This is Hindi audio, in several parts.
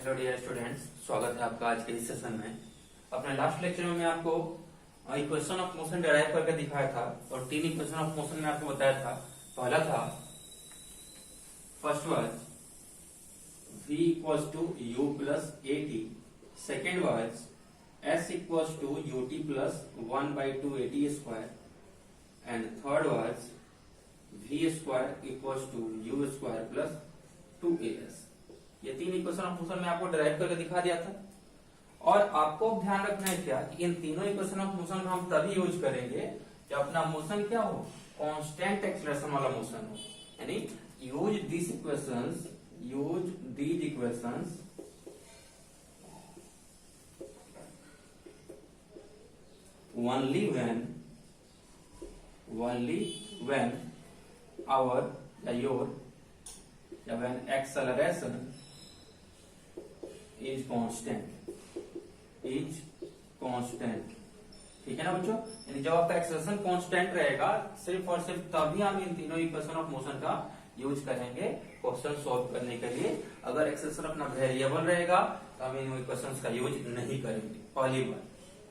हेलो डियर स्टूडेंट्स, स्वागत है आपका आज के इस सेशन में। अपने लास्ट लेक्चर में मैं आपको इक्वेशन ऑफ मोशन डिराइव करके दिखाया था और तीन इक्वेशन ऑफ मोशन में आपको बताया था। पहला था first was v equals to u plus at, second was s equals to ut plus 1/2 at square and third was v square equals to u square plus 2as। ये तीन इक्वेशन ऑफ मोशन में आपको डिराइव करके दिखा दिया था। और आपको ध्यान रखना है क्या कि इन तीनों इक्वेशन ऑफ मोशन को हम तभी यूज करेंगे जब अपना मोशन क्या हो, कांस्टेंट एक्सेलरेशन वाला मोशन हो। यानी use these equations only when when acceleration is constant, ठीक है ना बच्चों। यानी जब आपका एक्सेलरेशन कांस्टेंट रहेगा सिर्फ और सिर्फ तभी हम इन तीनों इक्वेशन ऑफ मोशन का यूज करेंगे क्वेश्चन सॉल्व करने के लिए। अगर एक्सेलरेशन अपना वेरिएबल रहेगा तो हम इन इक्वेशंस का यूज नहीं करेंगे पहली बार,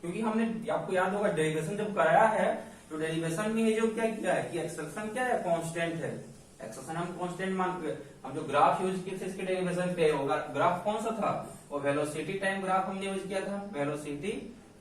क्योंकि हमने आपको याद होगा डेरिवेशन जब कराया है तो डेरिवेशन में जो क्या किया है कि एक्सेलरेशन क्या है, कांस्टेंट है। एक्सेलरेशन हम कांस्टेंट मान के हम जो ग्राफ यूज किए थे इसके डेरिवेशन पे होगा। ग्राफ कौन सा था, वो वेलोसिटी टाइम ग्राफ हमने यूज किया था, वेलोसिटी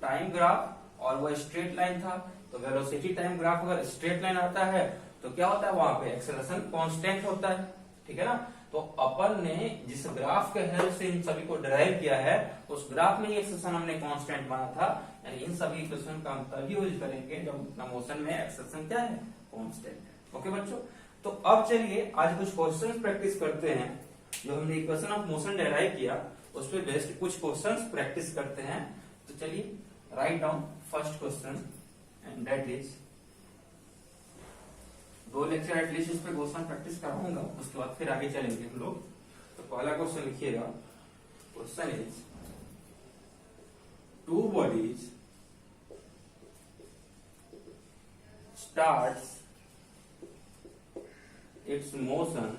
टाइम ग्राफ, और वो स्ट्रेट लाइन था। तो वेलोसिटी टाइम ग्राफ अगर स्ट्रेट लाइन आता है तो क्या होता है, वहां पे एक्सेलरेशन कांस्टेंट होता है, ठीक है ना। तो अपन ने जिस ग्राफ के हेल्प से इन सभी को डिराइव किया है उस ग्राफ में ही एक्सेलरेशन हमने कांस्टेंट माना था। यानी इन सभी इक्वेशन का हम तभी यूज करेंगे जब मोशन में एक्सेलरेशन क्या है, कांस्टेंट। ओके बच्चों, तो अब चलिए आज कुछ क्वेश्चंस प्रैक्टिस करते हैं। जो हमने इक्वेशन ऑफ मोशन डिराइव किया उस पर बेस्ड कुछ क्वेश्चंस प्रैक्टिस करते हैं। तो चलिए write down first question and that is, दो लेक्चर एटलीस्ट इस पे क्वेश्चन प्रैक्टिस कराऊंगा, उसके बाद फिर आगे चलेंगे हम लोग। तो पहला क्वेश्चन लिखिएगा। Question is two bodies starts its motion,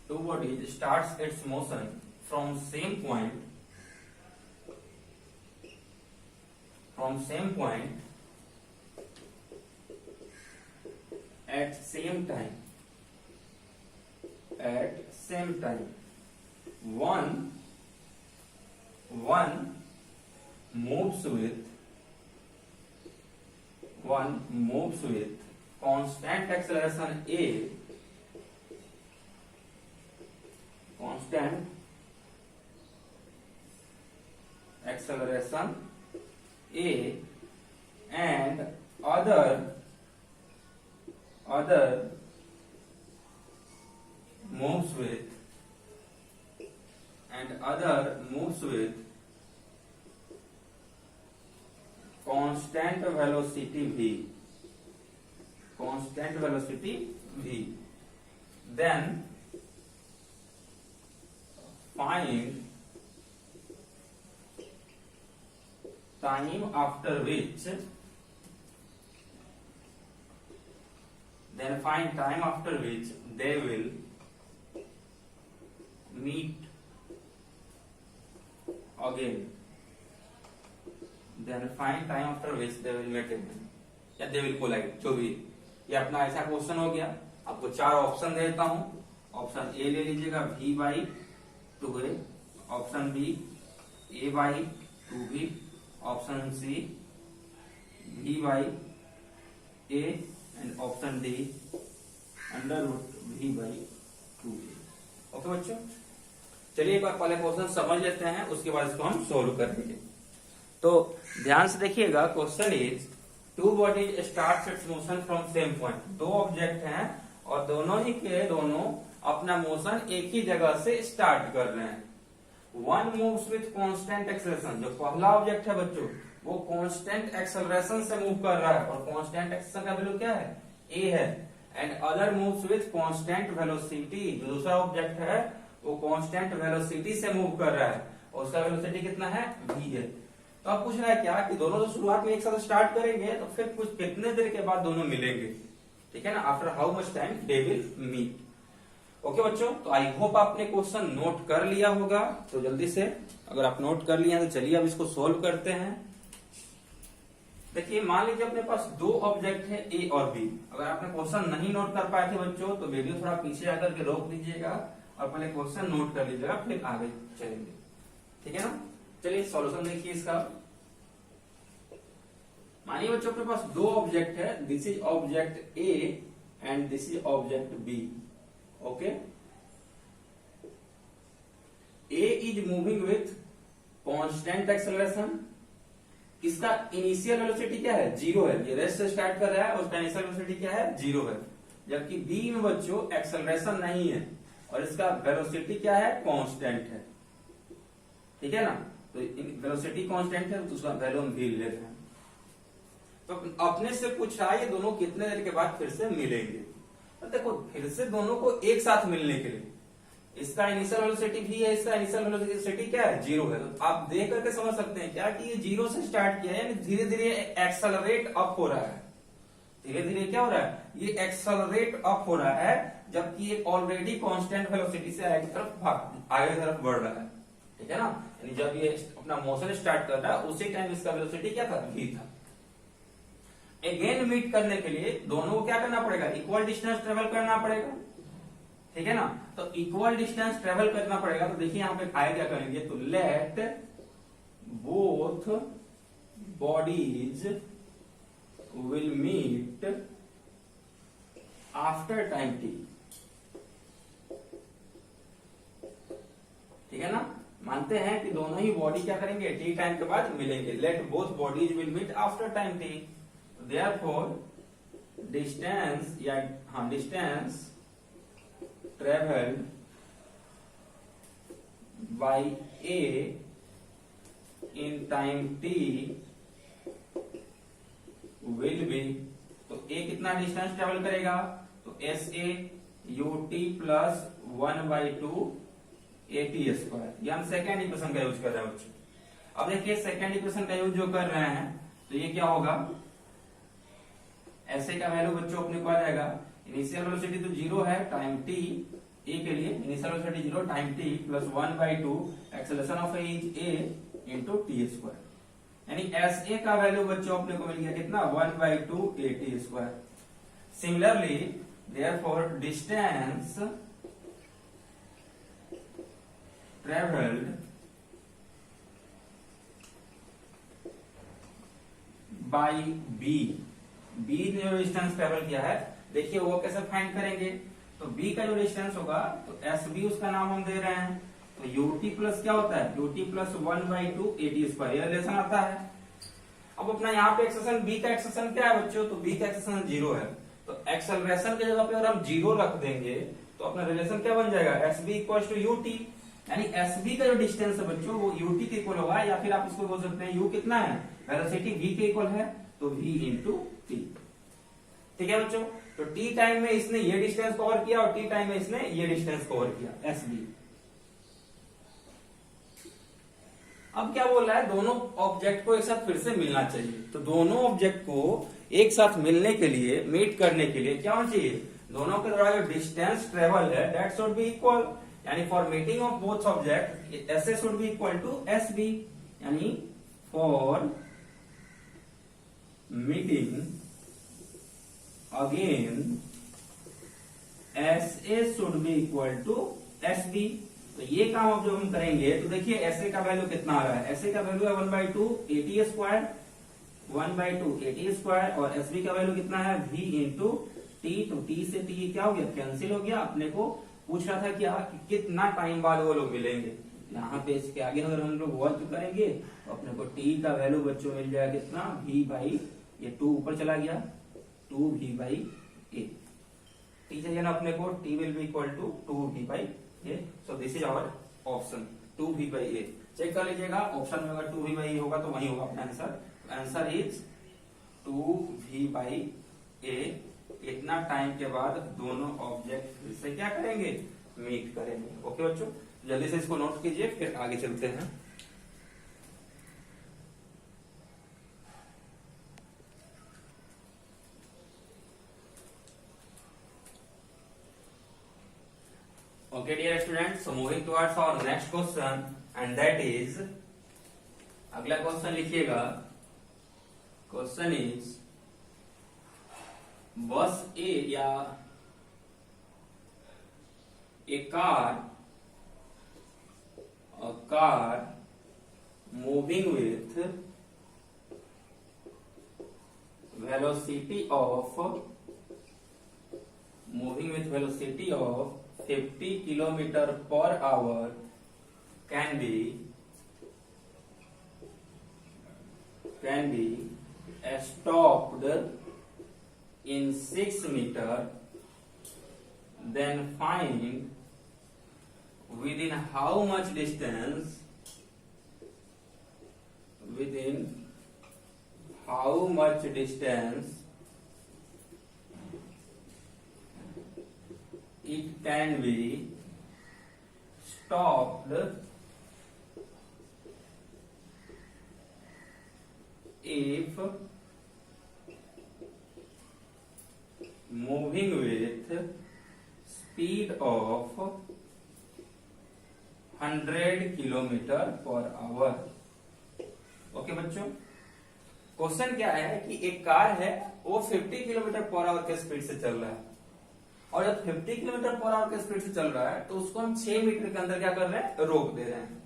two bodies starts its motion from same point at same time. One moves with constant acceleration a, and other moves with constant velocity v. Then find time after which they will meet again. या they will collide, जो भी। ये अपना ऐसा क्वेश्चन हो गया। आपको चार ऑप्शन देता हूं। ऑप्शन ए ले लीजिएगा v/2a, option B a/2b, option C v/a and option D √v/2a। Okay बच्चों, चलिए एक बार पहले क्वेश्चन समझ लेते हैं, उसके बाद इसको हम सोल्व करेंगे। तो ध्यान से देखिएगा। Question is two bodies start it's motion from same point. दो ऑब्जेक्ट हैं और दोनों अपना मोशन एक ही जगह से स्टार्ट कर रहे हैं। One moves with constant acceleration. जो पहला ऑब्जेक्ट है बच्चों वो कांस्टेंट एक्सेलरेशन से मूव कर रहा है और कांस्टेंट एक्सेलरेशन का वैल्यू क्या है, a है। And other moves with constant velocity. जो दूसरा ऑब्जेक्ट है वो कांस्टेंट वेलोसिटी से मूव कर रहा है और उसका वेलोसिटी कितना है, v है। तो आप पूछ रहा है क्या कि दोनों तो शुरुआत में एक साथ स्टार्ट करेंगे तो फिर कुछ कितने देर के बाद दोनों मिलेंगे, ठीक है ना। After how much time they will meet. Okay बच्चों, तो आई होप आपने क्वेश्चन नोट कर लिया होगा। तो जल्दी से अगर आप नोट कर लिया तो चलिए अब इसको सोल्व करते हैं। देखिए मान लीजिए अपने पास दो ऑब्जेक्ट है ए और बी। अगर आपने क्वेश्चन नहीं नोट कर पाए थे बच्चों तो वीडियो थोड़ा पीछे आकर के रोक दीजिएगा और पहले क्वेश्चन नोट कर लीजिएगा, फिर आगे चलेंगे। ठीक है ना, चलिए सॉल्यूशन देखिए इसका। मानिए बच्चों अपने पास दो ऑब्जेक्ट है, this is object A and this is object B. Okay, A is moving with constant acceleration. इसका इनिशियल वेलोसिटी क्या है, जीरो है। ये रेस्ट से स्टार्ट कर रहा है, उसका इनिशियल वेलोसिटी क्या है, जीरो है। जबकि बी में बच्चों एक्सेलरेशन नहीं है और इसका वेलोसिटी क्या है, कांस्टेंट है। ठीक है ना, तो वेलोसिटी कांस्टेंट है तो उसका वैल्यू हम भी ले रहे हैं। तो अपने से पूछा ये दोनों कितने देर के बाद फिर से मिलेंगे। तो देखो फिर से दोनों को एक साथ मिलने के लिए इसका इनिशियल वेलोसिटी भी है, इसका इनिशियल वेलोसिटी क्या है, जीरो है। तो आप देख करके समझ सकते हैं क्या कि ये जीरो से स्टार्ट किया है, यानी धीरे धीरे एक्सेलरेट अप हो रहा है। धीरे धीरे क्या हो रहा है, ये एक्सेलरेट अप हो रहा है, जबकि ये ऑलरेडी कांस्टेंट वेलोसिटी से आगे की तरफ बढ़ रहा है। ठीक है ना, यानी जब ये अपना मोशन स्टार्ट कर रहा है उसी टाइम इसका वेलोसिटी क्या था, v था। अगेन मीट करने के लिए दोनों को क्या करना पड़ेगा, इक्वल डिस्टेंस ट्रेवल करना पड़ेगा। ठीक है ना, तो इक्वल डिस्टेंस ट्रेवल करना पड़ेगा। तो देखिए यहां पे आए क्या करेंगे, तो let both bodies will meet after time T. ठीक है ना, मानते हैं कि दोनों ही बॉडी क्या करेंगे, टी टाइम के बाद मिलेंगे। Let both bodies will meet after time T. Therefore distance या distance traveled by A in time t will be, तो A कितना डिस्टेंस ट्रेवल करेगा, तो S A U T plus 1/2 AT square. ये हम सेकेंड इक्वेशन का यूज कर रहे हैं बच्चों। अब देखिए सेकेंड इक्वेशन का यूज जो कर रहे हैं तो ये क्या होगा, ऐसे का वैल्यू बच्चों अपने को आ जाएगा, इनिशियल वेलोसिटी तो जीरो है टाइम टी ए के लिए, initial velocity zero time T plus 1/2 acceleration of A is A into T square. यानी एस ए का वैल्यू बच्चों अपने को मिल गया कितना, 1/2 A T square. Similarly therefore distance travelled by B, B ने जो डिस्टेंस ट्रेवल किया है देखिए वो कैसे फाइंड करेंगे, तो b का जो डिस्टेंस होगा तो एस बी उसका नाम हम दे रहे हैं, तो यूटी प्लस क्या होता है, यूटी प्लस 1/2 एटी स्क्वायर, यह रिलेशन आता है। अब अपना यहाँ पे एक्सेशन b का एक्सेशन क्या है बच्चों, तो b का एक्सेशन जीरो है, तो एक्सेलरेशन की जगह पे अगर हम जीरो रख देंगे तो अपना रिलेशन क्या बन जाएगा, S B equal to U T. यानी एस बी का जो डिस्टेंस है बच्चों वो यूटी के इक्वल होगा, या फिर आप इसको बोल सकते हैं यू कितना है, वेलोसिटी v के इक्वल है, तो v इंटू टी। ठीक है बच्चों, तो टी टाइम में इसने ये डिस्टेंस कवर किया और टी टाइम में इसने ये डिस्टेंस कवर किया, एस बी। अब क्या बोल रहा है, दोनों ऑब्जेक्ट को एक साथ फिर से मिलना चाहिए। तो दोनों ऑब्जेक्ट को एक साथ मिलने के लिए, मीट करने के लिए क्या होना चाहिए, दोनों के द्वारा जो डिस्टेंस ट्रेवल है दैट शुड बी इक्वल। यानी for meeting of both object S A should be equal to S B. यानी for meeting again S A should be equal to S B. तो ये काम अब जो हम करेंगे तो देखिए एस ए का वैल्यू कितना आ रहा है, एस ए का वैल्यू है 1/2 एटी स्क्वायर, 1/2 एटी स्क्वायर, और एस बी का वैल्यू कितना है v इंटू टी। तो टी से टी क्या हो गया, कैंसिल हो गया। अपने को पूछ रहा था क्या कि कितना टाइम बाद वो लोग मिलेंगे। यहाँ पे इसके आगे अगर हम लोग वर्क करेंगे तो अपने को टी का वैल्यू बच्चों मिल जाएगा कितना, v बाई, ये 2 ऊपर चला गया, 2v/a। टी चाहिए ना अपने को, T will be equal to 2v/a। So this is our option 2v/a। Check कर लीजिएगा, ऑप्शन में अगर 2v/a होगा तो वही होगा अपना आंसर। Answer is 2v/a। इतना टाइम के बाद दोनों ऑब्जेक्ट फिर से क्या करेंगे, मीट करेंगे। ओके बच्चों, जल्दी से इसको नोट कीजिए फिर आगे चलते हैं। Okay, dear students, so moving towards our next question, and that is, अगला क्वेश्चन लिखिएगा. क्वेश्चन इज, बस ए या a car moving with velocity of 50 kilometer per hour can be stopped in 6 meter, then find within how much distance it can be stopped if moving with speed of 100 kilometre per our. Okay बच्चों, क्वेश्चन क्या है कि एक कार है वो 50 किलोमीटर पर आवर के स्पीड से चल रहा है, और जब 50 किलोमीटर पर आवर के स्पीड से चल रहा है तो उसको हम 6 मीटर के अंदर क्या कर रहे हैं, रोक दे रहे हैं.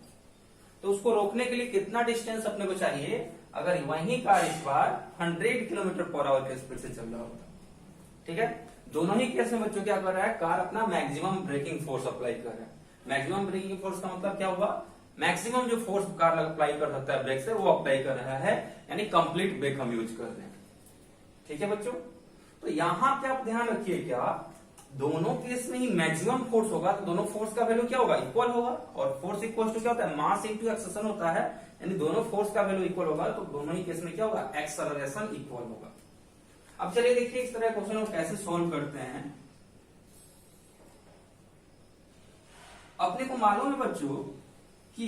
तो उसको रोकने के लिए कितना डिस्टेंस अपने को चाहिए, अगर वही कार इस बार 100 किलोमीटर पर आवर के स्पीड से चल रहा होता. ठीक है, दोनों ही केस में बच्चों क्या कर रहा है, कार अपना मैक्सिमम ब्रेकिंग फोर्स अप्लाई कर रहा है. मैक्सिमम ब्रेकिंग फोर्स का मतलब क्या हुआ, मैक्सिमम जो फोर्स कार अप्लाई कर सकता है ब्रेक से वो अप्लाई कर रहा है, यानी कंप्लीट ब्रेक हम यूज कर रहे हैं. ठीक है बच्चों, तो यहां पे आप ध्यान रखिए, क्या दोनों केस में ही मैक्सिमम फोर्स होगा तो दोनों फोर्स का वैल्यू क्या होगा, इक्वल होगा. और फोर्स इक्वल टू क्या होता है, मास इंटू एक्सेलरेशन होता है, यानी दोनों फोर्स का वैल्यू इक्वल होगा तो दोनों ही केस में क्या होगा, एक्सेलरेशन इक्वल होगा. अब चलिए देखिए इस तरह क्वेश्चन को कैसे सोल्व करते हैं. अपने को मालूम है बच्चों कि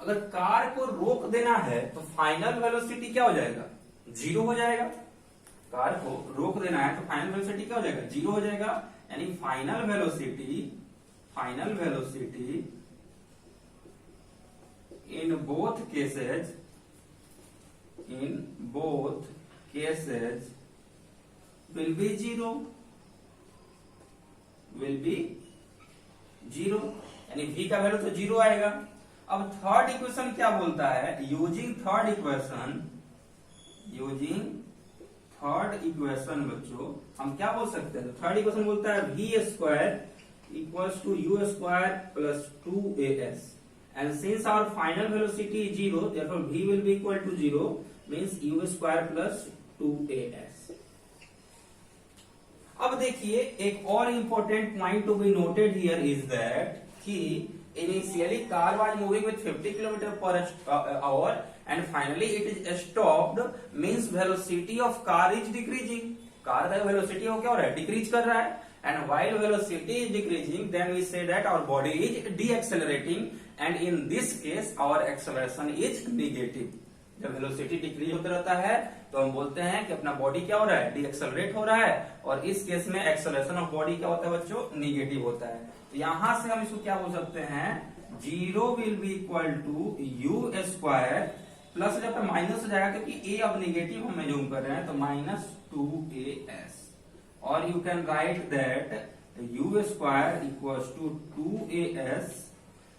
अगर कार को रोक देना है तो फाइनल वेलोसिटी क्या हो जाएगा, 0 हो जाएगा. कार को रोक देना है तो फाइनल वेलोसिटी क्या हो जाएगा, 0 हो जाएगा. यानी final velocity in both cases will be 0, यानी v का वैल्यू तो 0 आएगा. अब थर्ड इक्वेशन क्या बोलता है, यूजिंग थर्ड इक्वेशन बच्चों हम क्या बोल सकते हैं, थर्ड इक्वेशन बोलता है v square equals to u square plus 2as, and since our final velocity is 0 therefore v will be equal to 0 means u square plus 2as. अब देखिए एक और important point to be noted here is that कि initially car was moving with 50 kilometre per hour and finally it is stopped, means velocity of car is decreasing. Car का वेलोसिटी हो क्या हो रहा है, डिक्रीज कर रहा है. And while velocity is decreasing then we say that our body is decelerating, and in this case our acceleration is negative. जब वेलोसिटी डिक्रीज होता रहता है तो हम बोलते हैं कि अपना बॉडी क्या हो रहा है, डीएक्सेलरेट हो रहा है, और इस केस में एक्सेलरेशन ऑफ बॉडी क्या होता है बच्चों, नेगेटिव होता है. तो यहां से हम इसको क्या बोल सकते हैं, 0 will be equal to U square plus, जब माइनस हो जाएगा क्योंकि ए अब नेगेटिव हम जूम कर रहे हैं तो माइनस 2as, और you can write that U square equal to 2as.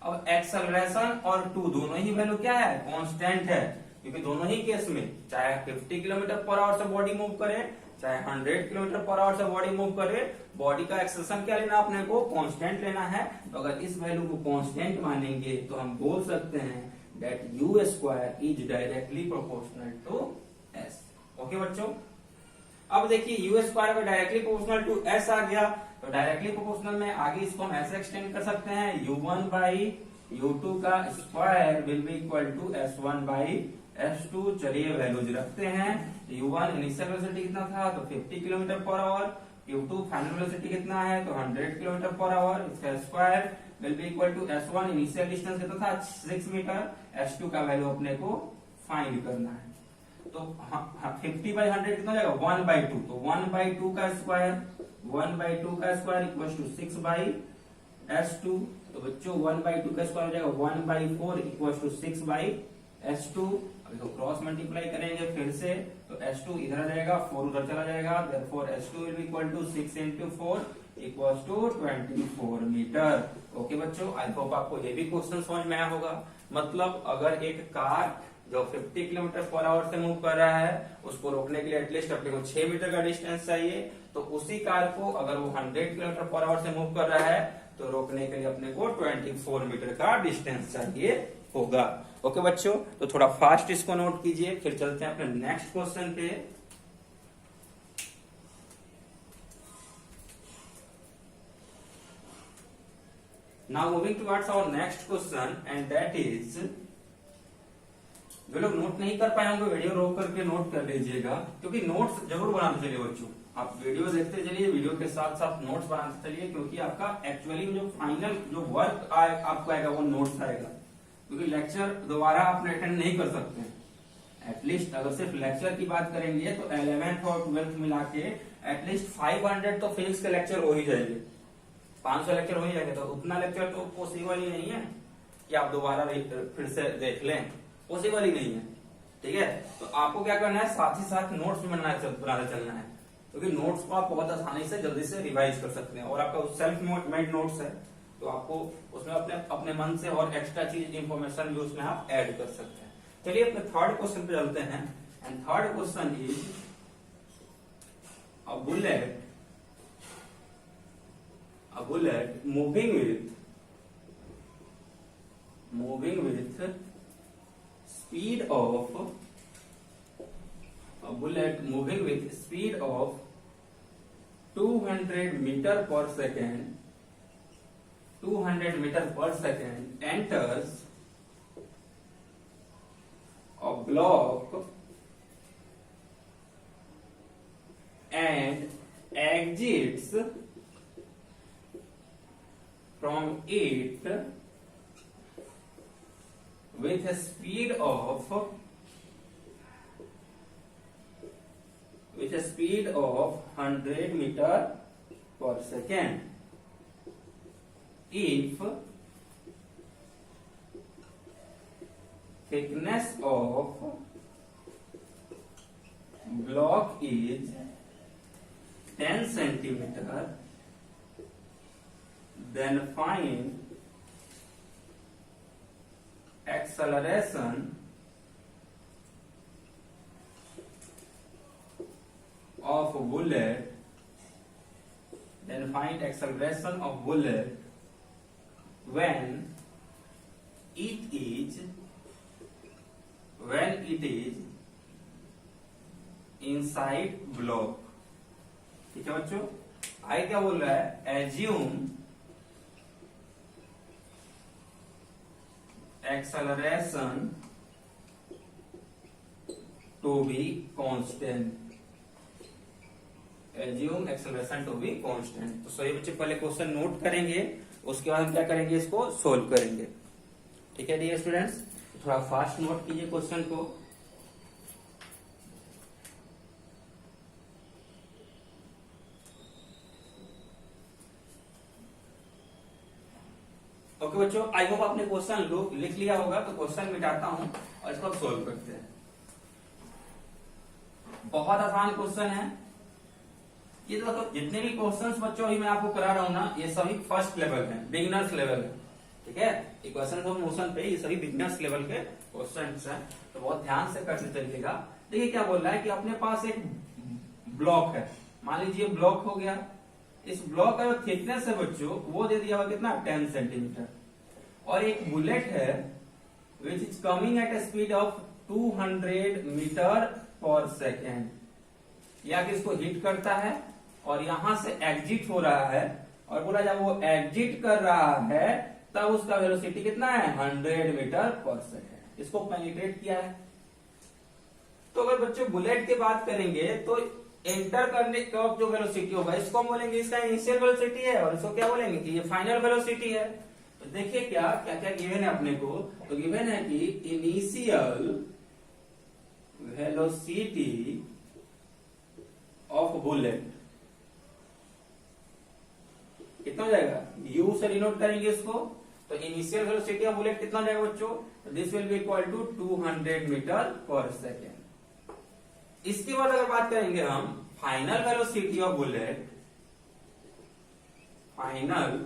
अब एक्सेलरेशन और 2 दोनों ही वैल्यू क्या है, कॉन्स्टेंट है, क्योंकि दोनों ही केस में चाहे 50 किलोमीटर पर आवर से बॉडी मूव करे चाहे 100 किलोमीटर पर आवर से बॉडी मूव करे, बॉडी का एक्सेलरेशन क्या लेना अपने को, कांस्टेंट लेना है. तो अगर इस वैल्यू को कांस्टेंट मानेंगे तो हम बोल सकते हैं that U square is directly proportional to S. Okay बच्चों, अब देखिए यू स्क्वायर अगर डायरेक्टली प्रोपोर्शनल टू एस आ गया तो डायरेक्टली प्रोपोर्शनल में आगे इसको हम ऐसे एक्सटेंड कर सकते हैं, u1 बाई u2 का square will be equal to s1 by s2. चलिए वैल्यूज रखते हैं. u1 इनिशियल वेलोसिटी कितना था, तो 50 kilometre per our. u2 final velocity कितना है, तो 100 किलोमीटर पर आवर. इसका square will be equal to s1, initial distance कितना था, 6 मीटर. s2 का वैल्यू अपने को फाइंड करना है. तो 50 बाई 100 कितना हो जाएगा, 1/2. तो 1/2 का square equal to 6 by s2। तो बच्चों 1/2 का स्क्वायर हो जाएगा 1/4 इक्वल टू 6/s2। अब इसको क्रॉस मल्टीप्लाई करेंगे फिर से, तो s2 इधर आ जाएगा, 4 उधर चला जाएगा, therefore s2 will be equal to 6 into 4 equal to 24 metre. Okay बच्चों, आई होप आपको ये भी क्वेश्चन समझ में आया होगा। मतलब अगर एक कार जो 50 किलोमीटर पर आवर से मूव कर रहा है, उसको रोकने के लिए एटलीस्ट अपने को 6 मीटर का डिस्टेंस चाहिए, तो उसी कार को अगर वो 100 किलोमीटर पर आवर से मूव कर रहा है तो रोकने के लिए अपने को 24 मीटर का डिस्टेंस चाहिए होगा। ओके बच्चों, तो थोड़ा फास्ट इसको नोट कीजिए, फिर चलते हैं अपने नेक्स्ट क्वेश्चन पे। Now moving towards our next question and that is, जो लोग नोट नहीं कर पाए होंगे वीडियो रोक करके नोट कर लीजिएगा, क्योंकि नोट्स जरूर बनाते चलिए बच्चों। आप वीडियो देखते चलिए, वीडियो के साथ साथ नोट्स बनाते चलिए, क्योंकि आपका एक्चुअली जो फाइनल जो वर्क आपको आएगा वो नोट्स आएगा। क्योंकि लेक्चर दोबारा आप अटेंड नहीं कर सकते। एटलीस्ट अगर सिर्फ लेक्चर की बात करेंगे तो 11th और 12th मिला के एटलीस्ट 500 तो फिजिक्स के लेक्चर हो ही जाएंगे, 500 लेक्चर हो ही जाएंगे। तो उतना लेक्चर तो पॉसिबल ही नहीं है कि आप दोबारा फिर से देख लें, पॉसिबल ही नहीं है। ठीक है, तो आपको क्या करना है, साथ ही साथ नोट्स भी बनाते चलना है, क्योंकि नोट्स को आप बहुत आसानी से जल्दी से रिवाइज कर सकते हैं। और आपका सेल्फ मेड नोट्स है, तो आपको उसमें अपने मन से और एक्स्ट्रा चीज इंफॉर्मेशन भी उसमें आप ऐड कर सकते हैं। चलिए अपने थर्ड क्वेश्चन पे चलते हैं। And third question is a bullet moving with speed of a bullet moving with speed of 200 meter per second, 200 meter per second enters a block and exits from it with a speed of 100 meter per second. If thickness of block is 10 centimeter, then find acceleration of bullet, when it is inside block। ठीक है बच्चों, आई क्या बोल रहा है, assume acceleration to be constant। assume acceleration to be constant। तो सही बच्चे पहले क्वेश्चन नोट करेंगे, उसके बाद हम क्या करेंगे, इसको सोल्व करेंगे। ठीक है डियर स्टूडेंट्स, थोड़ा फास्ट नोट कीजिए क्वेश्चन को। ओके बच्चों, आई होप आपने क्वेश्चन लिख लिया होगा। तो क्वेश्चन मिटाता हूं और इसको सोल्व करते हैं। बहुत आसान क्वेश्चन है ये। तो जितने भी क्वेश्चंस बच्चों अभी मैं आपको करा रहा हूं ना, ये सभी फर्स्ट लेवल है, बिगिनर्स लेवल है। ठीक है, इक्वेशंस ऑफ मोशन पे ये सभी बिगिनर्स लेवल के क्वेश्चंस हैं, तो बहुत ध्यान से करते चलिएगा। देखिए क्या बोल रहा है कि अपने पास एक ब्लॉक है, मान लीजिए ब्लॉक हो गया। इस ब्लॉक का जो थिकनेस है बच्चों वो दे दिया हुआ कितना, 10 सेंटीमीटर। और एक बुलेट है which is coming at a speed of 200 metre per second. या कि इसको हिट करता है और यहां से एग्जिट हो रहा है, और बोला जब वो एग्जिट कर रहा है तब उसका वेलोसिटी कितना है, 100 मीटर पर सेकेंड। इसको पेनिट्रेट किया है। तो अगर बच्चों बुलेट की बात करेंगे तो एंटर करने का जो वेलोसिटी होगा इसको हम बोलेंगे इसका इनिशियल वेलोसिटी है, और इसको क्या बोलेंगे कि ये फाइनल वेलोसिटी है। तो देखिए क्या क्या क्या गिवन है अपने को। तो गिवन है कि इनिशियल वेलोसिटी ऑफ बुलेट कितना हो जाएगा, u से डिनोट करेंगे इसको, तो इनिशियल वेलोसिटी ऑफ बुलेट कितना हो जाएगा बच्चों, this will be equal to 200 metre per second. इसके बाद अगर बात करेंगे हम final velocity of bullet, final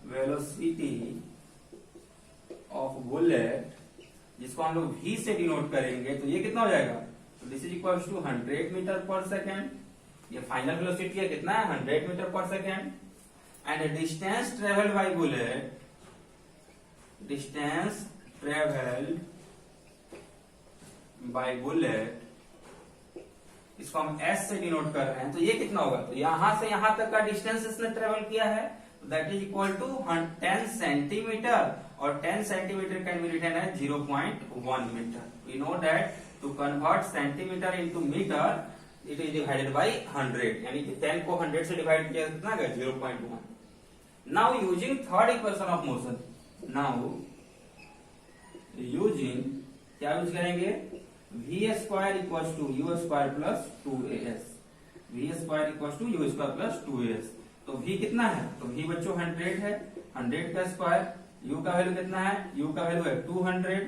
velocity of bullet जिसको हम लोग v से डिनोट करेंगे, तो ये कितना हो जाएगा, तो this is equal to 100 metre per second. ये फाइनल वेलोसिटी है, कितना है, 100 metre per second. And distance travelled by bullet, distance travelled by bullet, इसको हम s से डिनोट कर रहे हैं, तो ये कितना होगा, तो यहां से यहां तक का डिस्टेंस इसने ट्रेवल किया है, that is equal to 10 centimetre, और 10 centimetre can be written as 0.1 metre. We know that to convert centimetre into metre it is divided by 100, यानी कि 10 को 100 से डिवाइड किया कितना है, 0.1। Now using third equation of motion, now using क्या यूज करेंगे, v square equal to u square plus 2as, v square equal to u square plus 2as। तो v कितना है, तो v बच्चों 100 है, 100 का स्क्वायर, u का वैल्यू कितना है, u का वैल्यू है 200,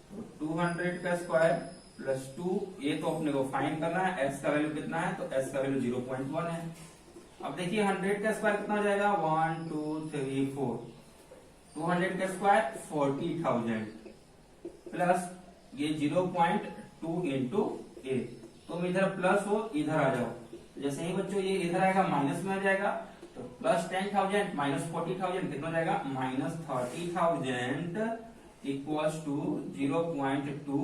तो 200 का स्क्वायर प्लस 2, ये तो अपने को फाइंड करना है, s का वैल्यू कितना है, तो s का वैल्यू 0.1 है। अब देखिए 100 का स्क्वायर कितना हो जाएगा, 1 2 3 4, 200 का स्क्वायर 40,000 प्लस ये 0.2 इंटू ए, तुम इधर प्लस हो इधर आ जाओ, जैसे ही बच्चों ये इधर आएगा माइनस में आ जाएगा, तो प्लस 10,000 माइनस 40,000 कितना हो जाएगा, माइनस 30,000 इक्वल्स टू 0.2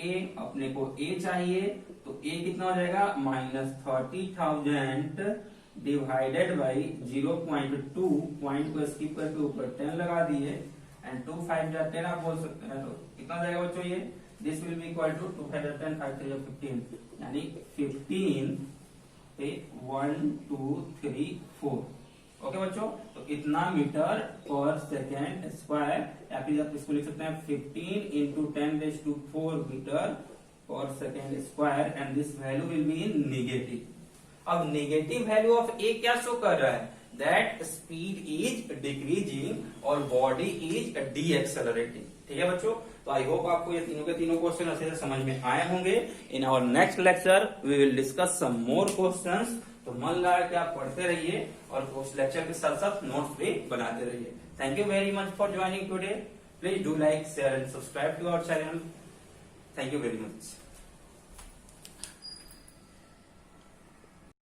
ए, अपने को ए चाहिए, तो ए कितना हो जाएगा, माइनस 30,000 डिवाइडेड बाई 0.2, पॉइंट को स्किप करके ऊपर 10 लगा दिए, एंड 2 5 10 आप बोल सकते हैं, तो कितना हो जाएगा बच्चों ये, this will be equal to 2 5 10 5 3 15, यानी 15 पे 1 2 3 4। ओके बच्चों, तो इतना मीटर पर सेकेंड स्क्वायर, या फिर आप इसको लिख सकते हैं 15 into 10⁴ metre per second square, and this value will be in negative. अब नेगेटिव वैल्यू ऑफ ए क्या शो कर रहा है, दैट स्पीड इज डिक्रीजिंग और बॉडी इज डीएक्सेलरेटिंग। ठीक है बच्चों, तो आई होप आपको ये तीनों के तीनों क्वेश्चन अच्छे से समझ में आए होंगे। In our next lecture we will discuss some more questions, तो मन लगा के आप पढ़ते रहिए और उस लेक्चर के साथ साथ नोट्स भी बनाते रहिए। Thank you very much for joining today. Please do like share and subscribe to our channel. Thank you very much.